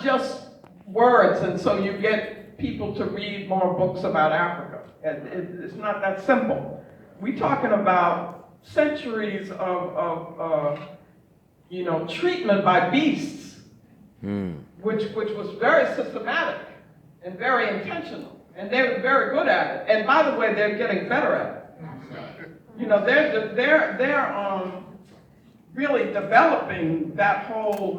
not just words, and so you get people to read more books about Africa. It's not that simple. We're talking about centuries of treatment by beasts, which was very systematic and very intentional. And they were very good at it. And by the way, they're getting better at it. They're really developing their whole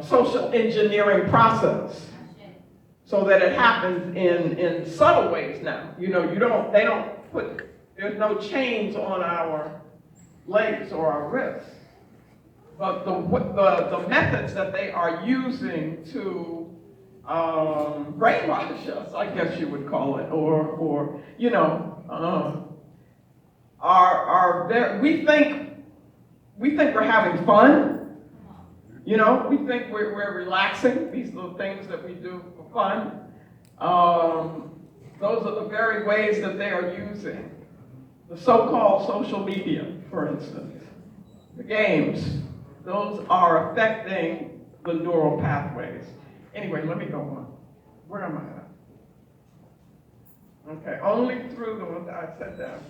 social engineering process, so that it happens in subtle ways now. There's no chains on our legs or our wrists, but the methods that they are using to brainwash us, I guess you would call it, we think we're having fun. We think we're relaxing. These are the things that we do for fun. Those are the very ways that they are using the so-called social media, for instance, the games. Those are affecting the neural pathways. Anyway, let me go on. Where am I at? Okay, only through the ones I said that.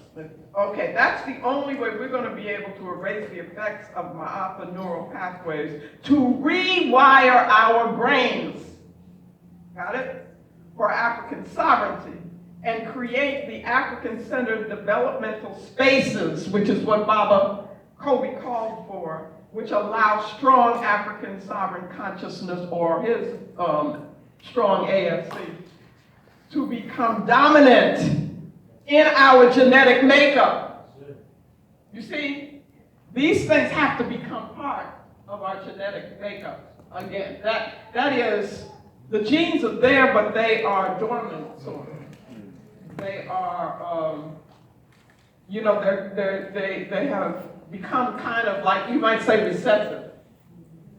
Okay, that's the only way we're going to be able to erase the effects of Ma'afa neural pathways to rewire our brains. Got it? For African sovereignty, and create the African-centered developmental spaces, which is what Baba Kobe called for, which allow strong African sovereign consciousness, or his strong ASC, to become dominant in our genetic makeup. You see, these things have to become part of our genetic makeup. Again, that is, the genes are there, but they are dormant, sort of. They are, they have become kind of like, you might say, recessive,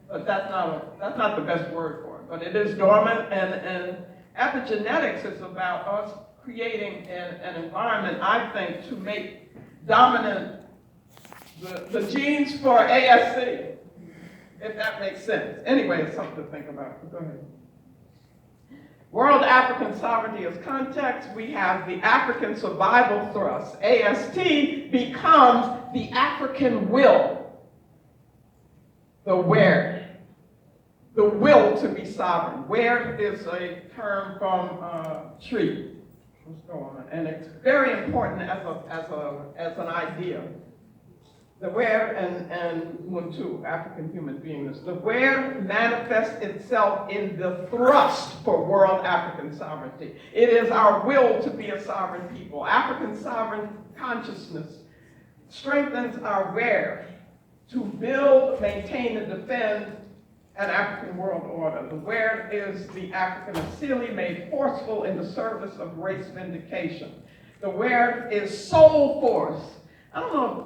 but that's not the best word for it. But it is dormant, and epigenetics is about us creating an environment, I think, to make dominant the genes for ASC, if that makes sense. Anyway, it's something to think about. Go ahead. World African sovereignty as context, we have the African survival thrust. AST becomes the African will. The where. The will to be sovereign. Where is a term from Tree. Let's go on. And it's very important as an idea. The where and Muntu, African human beingness. The where manifests itself in the thrust for world African sovereignty. It is our will to be a sovereign people. African sovereign consciousness strengthens our where to build, maintain, and defend an African world order. The where is the African Asili made forceful in the service of race vindication. The where is soul force. I don't know if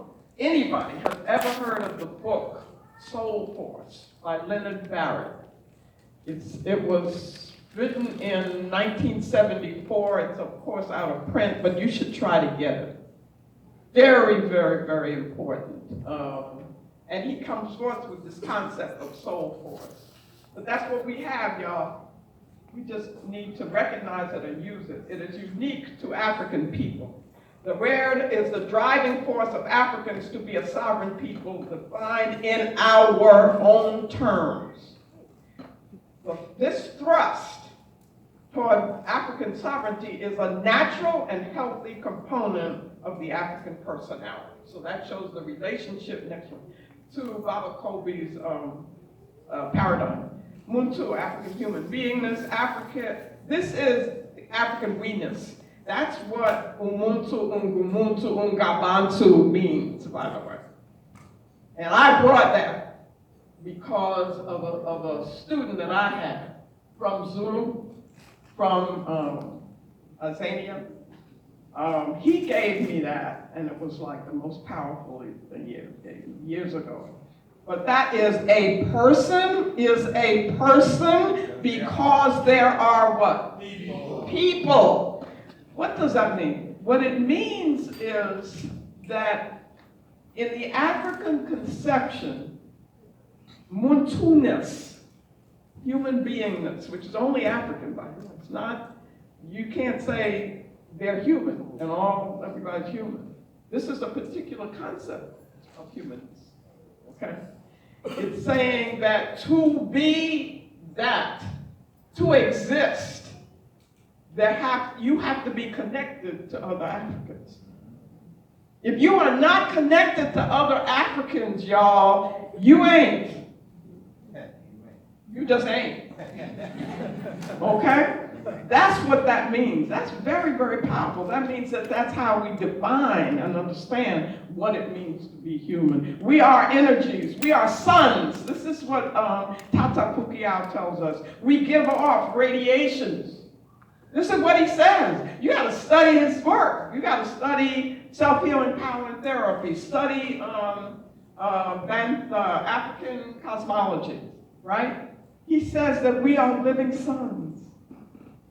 anybody has ever heard of the book Soul Force by Leonard Barrett. It was written in 1974. It's of course out of print, but you should try to get it. Very, very, very important. And he comes forth with this concept of soul force. But that's what we have, y'all. We just need to recognize it and use it. It is unique to African people. The where is the driving force of Africans to be a sovereign people defined in our own terms. This thrust toward African sovereignty is a natural and healthy component of the African personality. So that shows the relationship, next one, to Baba Kobe's paradigm. Muntu, African human beingness, this is African we-ness. That's what Umuntu, Ungumuntu, Ungabantu means, by the way. And I brought that because of a student that I had from Zulu, from Azania. He gave me that, and it was like the most powerful years ago. But that is a person because there are what? People. What does that mean? What it means is that in the African conception, Muntu-ness, human beingness, which is only African, by the way. It's not, you can't say they're human and everybody's human. This is a particular concept of humanness, okay? It's saying that to be that, to exist, you have to be connected to other Africans. If you are not connected to other Africans, y'all, you ain't. You just ain't. Okay? That's what that means. That's very, very powerful. That means that's how we define and understand what it means to be human. We are energies. We are suns. This is what Tata Pukiao tells us. We give off radiations. This is what he says. You got to study his work. You got to study self-healing power and therapy. Study African cosmology, right? He says that we are living suns.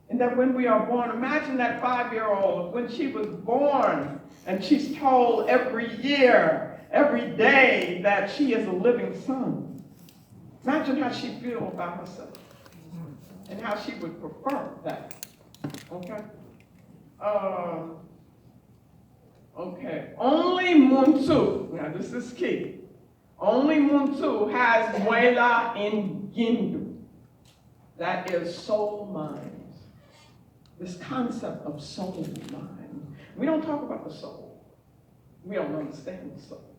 And that when we are born, imagine that 5-year-old, when she was born, and she's told every year, every day, that she is a living sun. Imagine how she feels about herself, and how she would prefer that. Okay? Okay. Only Muntu, now this is key, only Muntu has Muela in Gindu. That is soul mind. This concept of soul mind. We don't talk about the soul. We don't understand the soul.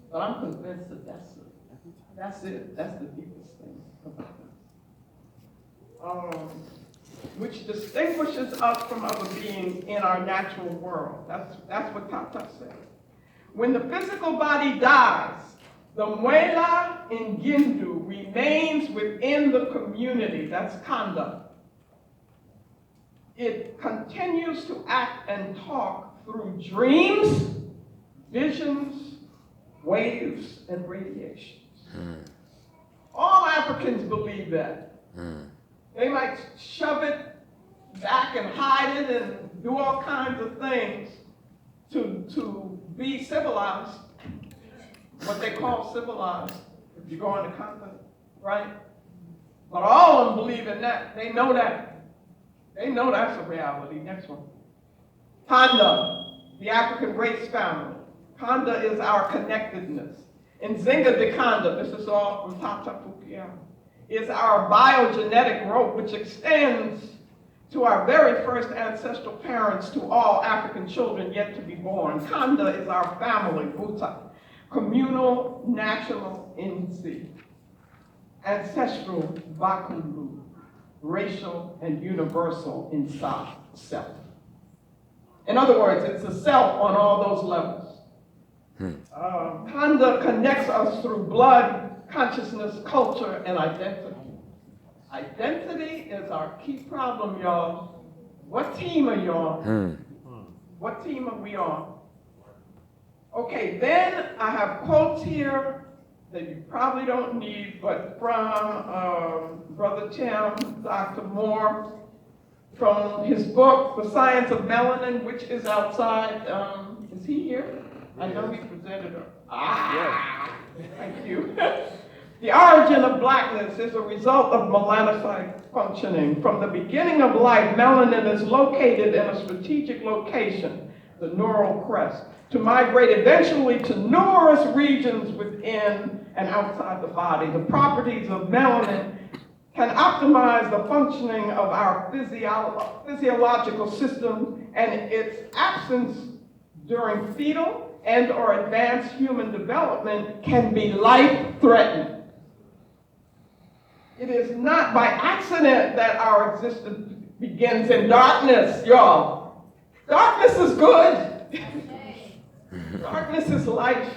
But I'm convinced that that's it. That's the deepest thing about this. Which distinguishes us from other beings in our natural world. That's what Tata said. When the physical body dies, the Muela in Gindu remains within the community. That's Kanda. It continues to act and talk through dreams, visions, waves, and radiations. All Africans believe that. They might shove it back and hide it and do all kinds of things to be civilized, what they call civilized, if you go on the continent, right? But all of them believe in that. They know that. They know that's a reality. Next one. Kanda, the African race family. Kanda is our connectedness. And Zinga de Kanda, this is all from Tata Pukiao, is our biogenetic rope which extends to our very first ancestral parents, to all African children yet to be born. Kanda is our family, Buta, communal, national, Inzi, ancestral, Bakundu, racial, and universal inside self. In other words, it's a self on all those levels. Kanda connects us through blood, consciousness, culture, and identity. Identity is our key problem, y'all. What team are you on? What team are we on? Okay, then I have quotes here that you probably don't need, but from Brother Tim, Dr. Moore, from his book, The Science of Melanin, which is outside. Is he here? I know he presented her. Thank you. The origin of blackness is a result of melanocyte functioning. From the beginning of life, melanin is located in a strategic location, the neural crest, to migrate eventually to numerous regions within and outside the body. The properties of melanin can optimize the functioning of our physiological system, and its absence during fetal and or advanced human development can be life-threatening. It is not by accident that our existence begins in darkness, y'all. Darkness is good. Darkness is life.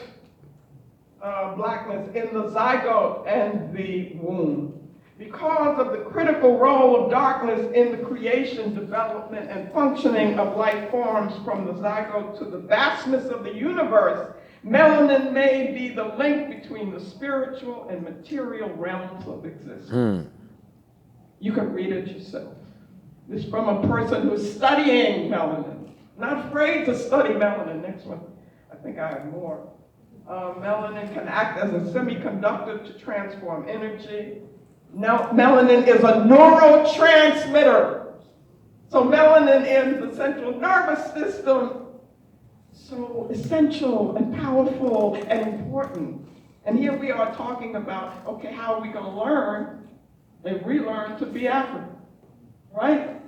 Blackness in the zygote and the womb. Because of the critical role of darkness in the creation, development, and functioning of life forms from the zygote to the vastness of the universe, melanin may be the link between the spiritual and material realms of existence. You can read it yourself. This is from a person who's studying melanin. Not afraid to study melanin. Next one. I think I have more. Melanin can act as a semiconductor to transform energy. Now, melanin is a neurotransmitter. So melanin in the central nervous system, so essential and powerful and important. And here we are talking about, okay, how are we going to learn and relearn to be African, right?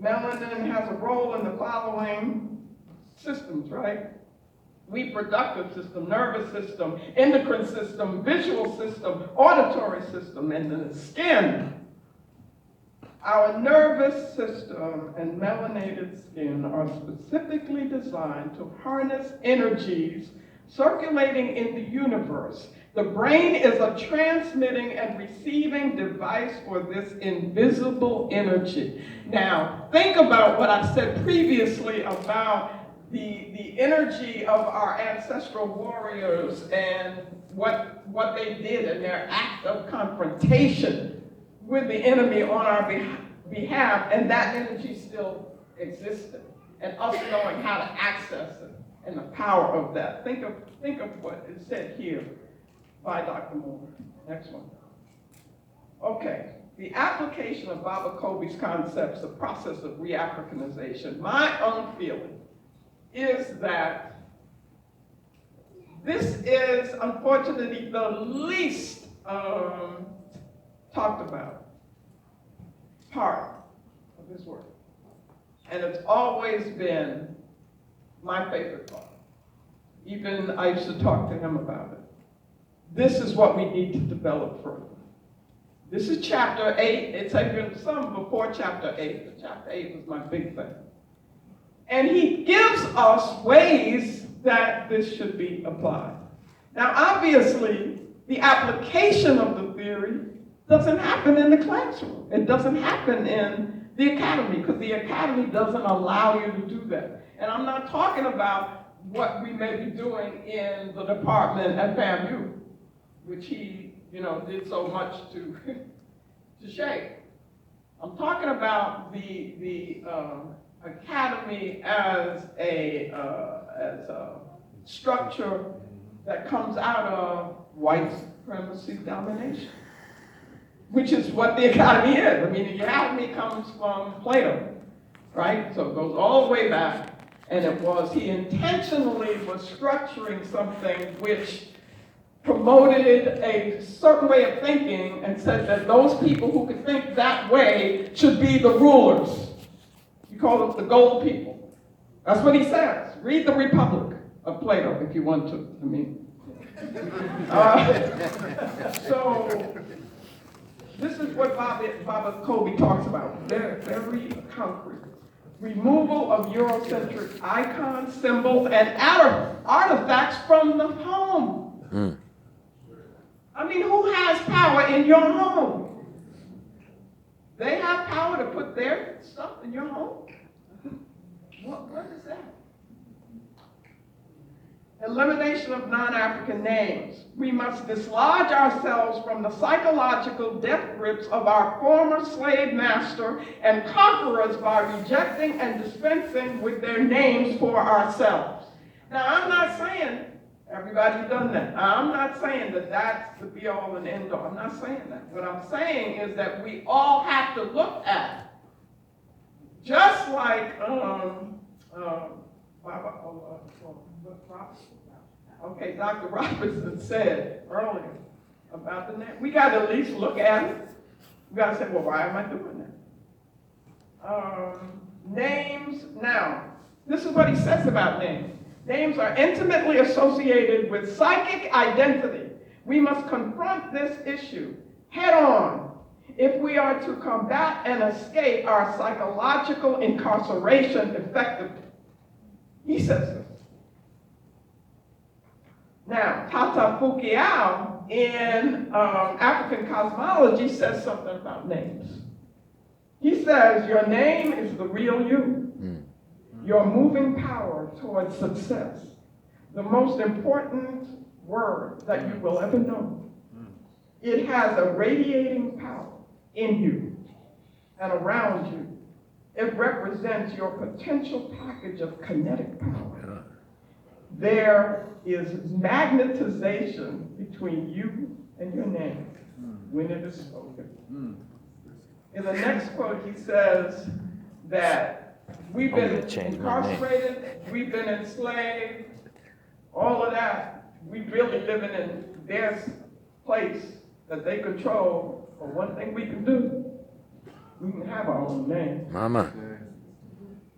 Melanin has a role in the following systems, right? Reproductive system, nervous system, endocrine system, visual system, auditory system, and then the skin. Our nervous system and melanated skin are specifically designed to harness energies circulating in the universe. The brain is a transmitting and receiving device for this invisible energy. Now, think about what I said previously about the energy of our ancestral warriors and what they did in their act of confrontation with the enemy on our behalf, and that energy still existed, and us knowing how to access it and the power of that. Think of what is said here by Dr. Moore. Next one. Okay, the application of Baba Kobe's concepts, the process of re-Africanization. My own feeling is that this is, unfortunately, the least talked about part of his work. And it's always been my favorite part. Even I used to talk to him about it. This is what we need to develop further. This is chapter 8. It's even some before chapter 8, but chapter 8 was my big thing. And he gives us ways that this should be applied. Now, obviously, the application of the theory doesn't happen in the classroom. It doesn't happen in the academy, because the academy doesn't allow you to do that. And I'm not talking about what we may be doing in the department at FAMU, which he, did so much to shape. I'm talking about the academy as a structure that comes out of white supremacy domination, which is what the academy is. I mean, the academy comes from Plato, right? So it goes all the way back, and he intentionally was structuring something which promoted a certain way of thinking and said that those people who could think that way should be the rulers. You call them the gold people. That's what he says. Read the Republic of Plato if you want to. I mean, so this is what Baba Kobe talks about. Very concrete. Removal of Eurocentric icons, symbols, and artifacts from the home. I mean, who has power in your home? They have power to put their stuff in your home? What is that? Elimination of non-African names. We must dislodge ourselves from the psychological death grips of our former slave master and conquerors by rejecting and dispensing with their names for ourselves. Now, I'm not saying everybody's done that. I'm not saying that that's the be-all and end-all. I'm not saying that. What I'm saying is that we all have to look at, just like Dr. Robertson said earlier about the name. We got to at least look at it. We got to say, well, why am I doing that? Names. Now, this is what he says about names. Names are intimately associated with psychic identity. We must confront this issue head on if we are to combat and escape our psychological incarceration effectively. He says this. Now, Tata Fukiao in African cosmology says something about names. He says, your name is the real you. Your moving power towards success. The most important word that you will ever know. It has a radiating power in you and around you. It represents your potential package of kinetic power. there is magnetization between you and your name when it is spoken. In the next quote, he says that we've been incarcerated, we've been enslaved, all of that. We really living in their place that they control. But one thing we can do, we can have our own name. Mama.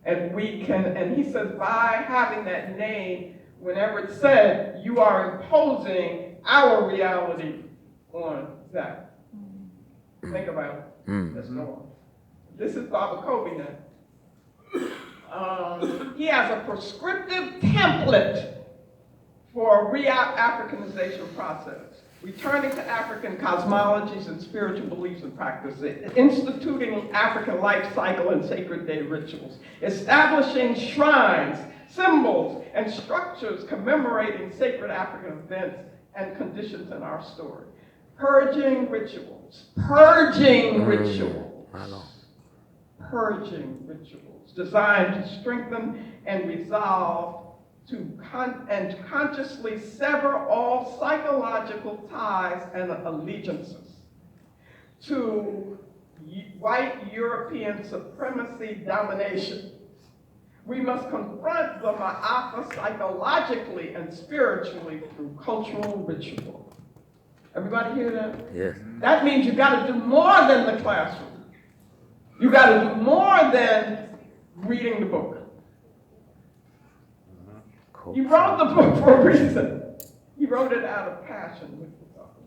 And we can, and he says, by having that name, whenever it's said, you are imposing our reality on that. Think about it. Let's go on. This is Baba Kobe now. He has a prescriptive template for a re-Africanization process, returning to African cosmologies and spiritual beliefs and practices, instituting African life cycle and sacred day rituals, establishing shrines, symbols, and structures commemorating sacred African events and conditions in our story. Purging rituals designed to strengthen and resolve and consciously sever all psychological ties and allegiances to white European supremacy domination. We must confront the Ma'afa psychologically and spiritually through cultural ritual. Everybody hear that? Yes. That means you got to do more than the classroom. You got to do more than reading the book. He wrote the book for a reason. He wrote it out of passion, which we're talking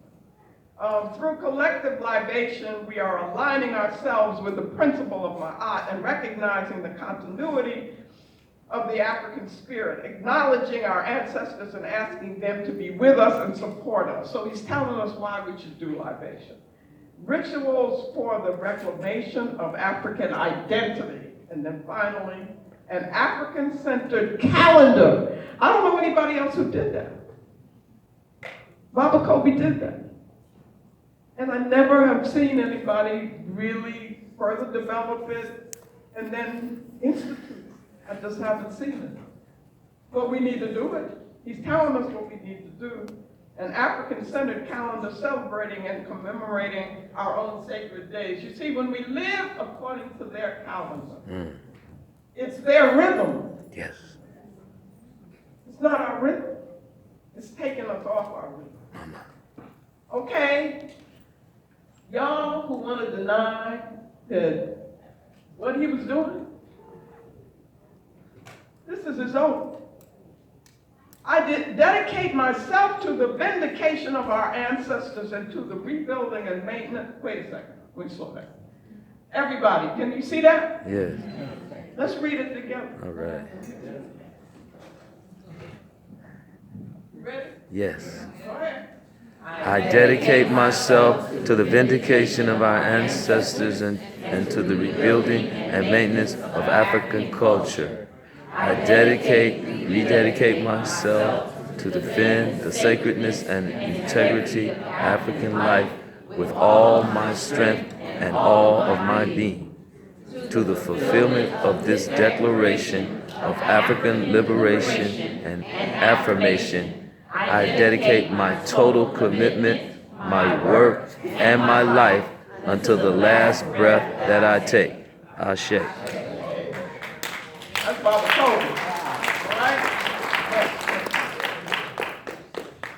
about. Through collective libation, we are aligning ourselves with the principle of Ma'at and recognizing the continuity of the African spirit, acknowledging our ancestors and asking them to be with us and support us. So he's telling us why we should do libation. Rituals for the reclamation of African identity. And then finally, an African-centered calendar. I don't know anybody else who did that. Baba Kobe did that. And I never have seen anybody really further develop it and then institute it. I just haven't seen it. But we need to do it. He's telling us what we need to do. An African-centered calendar celebrating and commemorating our own sacred days. You see, when we live according to their calendar, it's their rhythm. Yes. It's not our rhythm. It's taking us off our rhythm. Okay, y'all who want to deny that what he was doing, this is his own. I did dedicate myself to the vindication of our ancestors and to the rebuilding and maintenance. Wait a second, let me slow down. Everybody, can you see that? Yes. Let's read it together. All right. You ready? Yes. Go ahead. I dedicate myself to the vindication of our ancestors and to the rebuilding and maintenance of African culture. I rededicate myself to defend the sacredness and integrity of African life with all my strength and all of my being. To the fulfillment of this declaration of African liberation and affirmation, I dedicate my total commitment, my work, and my life until the last breath that I take. Ashe. That's Baba Kobe. All right?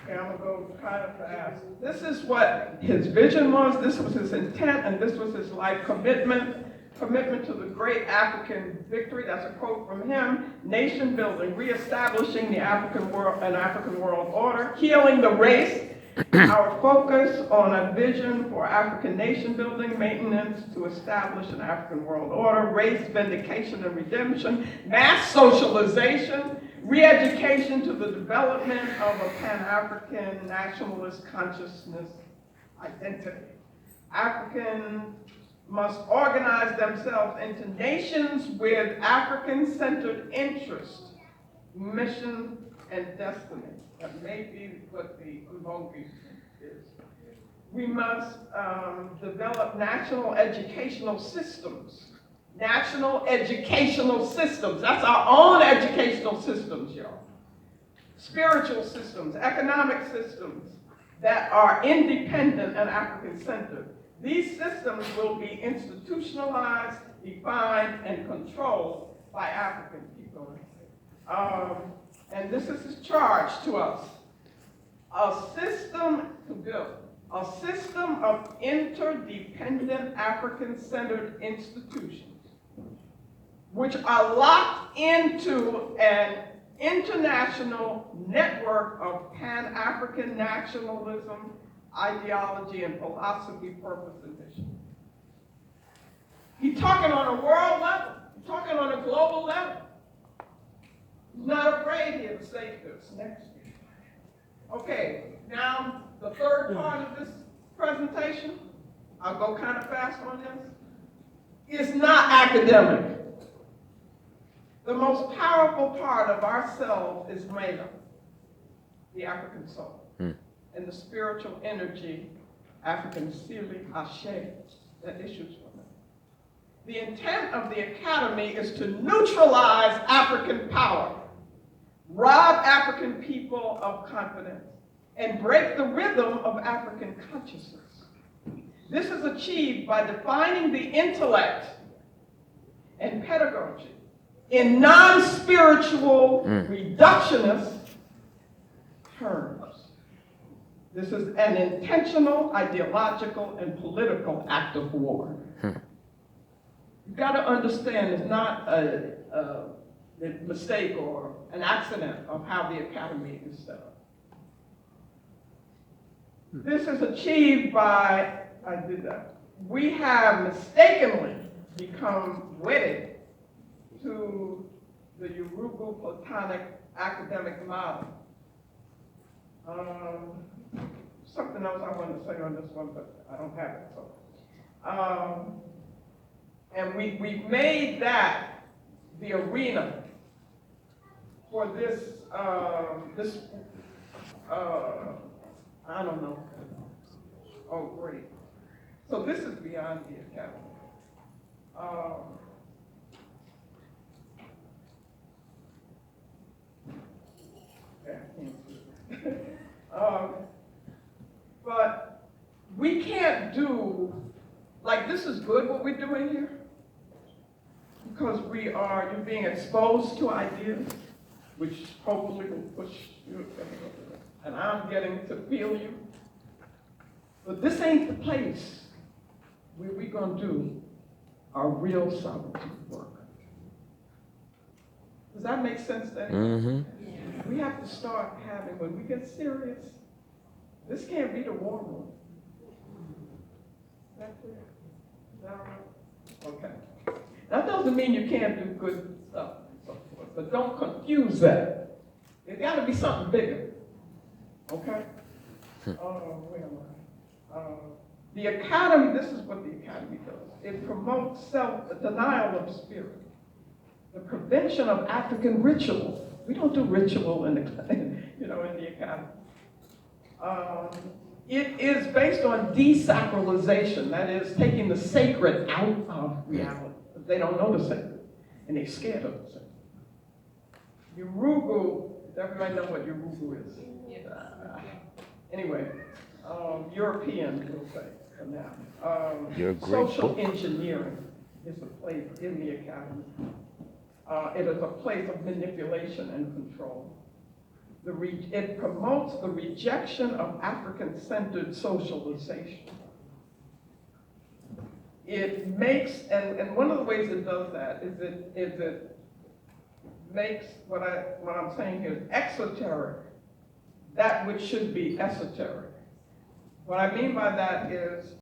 Okay, I'm going to go kind of fast. This is what his vision was, this was his intent, and this was his life commitment. Commitment to the great African victory, that's a quote from him. Nation building, reestablishing the African world, an African world order. Healing the race, our focus on a vision for African nation building, maintenance to establish an African world order, race, vindication and redemption, mass socialization, re-education to the development of a Pan-African nationalist consciousness identity. African must organize themselves into nations with African-centered interest, mission, and destiny. That may be what the Mbongi is. We must develop national educational systems. National educational systems. That's our own educational systems, y'all. spiritual systems, economic systems that are independent and African-centered. These systems will be institutionalized, defined, and controlled by African people. And this is his charge to us. A system to build. A system of interdependent African-centered institutions which are locked into an international network of Pan-African nationalism, ideology, and philosophy, purpose, and mission. He's talking on a world level. He's talking on a global level. He's not afraid here to say this. Next. Okay, now the third part of this presentation, I'll go kind of fast on this, is not academic. The most powerful part of ourselves is made up, the African soul, and the spiritual energy, African Sili Ashe, that issues from it. The intent of the Academy is to neutralize African power, rob African people of confidence, and break the rhythm of African consciousness. This is achieved by defining the intellect and pedagogy in non-spiritual reductionist terms. This is an intentional, ideological, and political act of war. You've got to understand it's not a mistake or an accident of how the Academy is set up. This is achieved by, we have mistakenly become wedded to the Urugu Platonic academic model. Something else I wanted to say on this one, but I don't have it. So, and we've made that the arena for this, I don't know. Oh, great. So this is beyond the Academy. But we can't do, like, this is good what we're doing here, because you're being exposed to ideas, which hopefully will push you, and I'm getting to feel you. But this ain't the place where we're going to do our real solitude work. Does that make sense to anyone? We have to start having, when we get serious, this can't be the war room. Is that clear? Is that all right? Okay. That doesn't mean you can't do good stuff and so forth, but don't confuse that. There's got to be something bigger. Okay? Where am I? The Academy, this is what the Academy does. It promotes denial of spirit, the prevention of African ritual. We don't do ritual in the Academy. It is based on desacralization, that is, taking the sacred out of reality. They don't know the sacred, and they're scared of the sacred. Urugu, does everybody know what Urugu is? Anyway, European, we'll say, for now. Social engineering is a place in the Academy. It is a place of manipulation and control. It promotes the rejection of African-centered socialization. It makes, and one of the ways it does that is it makes what I'm saying here is exoteric, that which should be esoteric. What I mean by that is